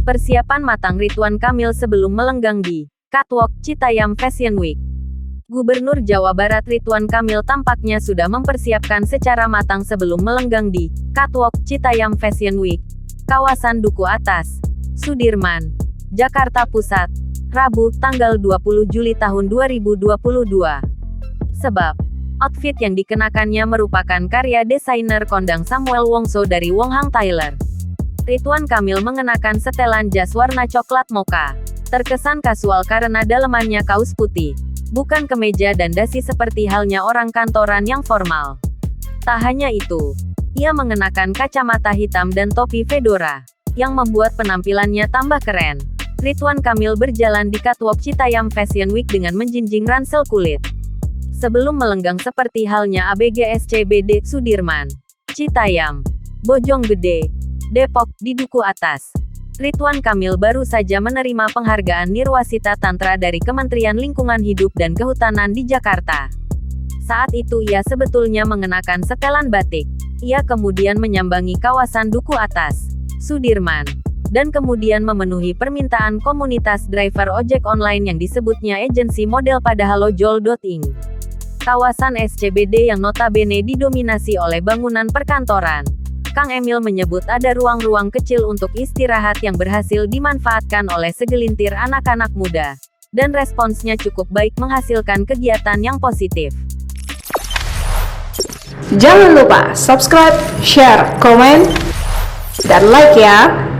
Persiapan matang Ridwan Kamil sebelum melenggang di Catwalk Citayam Fashion Week. Gubernur Jawa Barat Ridwan Kamil tampaknya sudah mempersiapkan secara matang sebelum melenggang di Catwalk Citayam Fashion Week, kawasan Duku Atas, Sudirman, Jakarta Pusat, Rabu, tanggal 20 Juli tahun 2022. Sebab, outfit yang dikenakannya merupakan karya desainer kondang Samuel Wongso dari Wonghang Tailor. Ridwan Kamil mengenakan setelan jas warna coklat mocha. Terkesan kasual karena dalemannya kaos putih, bukan kemeja dan dasi seperti halnya orang kantoran yang formal. Tak hanya itu, ia mengenakan kacamata hitam dan topi fedora, yang membuat penampilannya tambah keren. Ridwan Kamil berjalan di Catwalk Citayam Fashion Week dengan menjinjing ransel kulit. Sebelum melenggang seperti halnya ABG SCBD Sudirman, Citayam, Bojonggede, Depok, di Duku Atas, Ridwan Kamil baru saja menerima penghargaan Nirwasita Tantra dari Kementerian Lingkungan Hidup dan Kehutanan di Jakarta. Saat itu ia sebetulnya mengenakan setelan batik. Ia kemudian menyambangi kawasan Duku Atas, Sudirman, dan kemudian memenuhi permintaan komunitas driver ojek online yang disebutnya agensi model pada halojol.ing. Kawasan SCBD yang notabene didominasi oleh bangunan perkantoran. Kang Emil menyebut ada ruang-ruang kecil untuk istirahat yang berhasil dimanfaatkan oleh segelintir anak-anak muda. Dan responsnya cukup baik menghasilkan kegiatan yang positif. Jangan lupa subscribe, share, komen, dan like ya!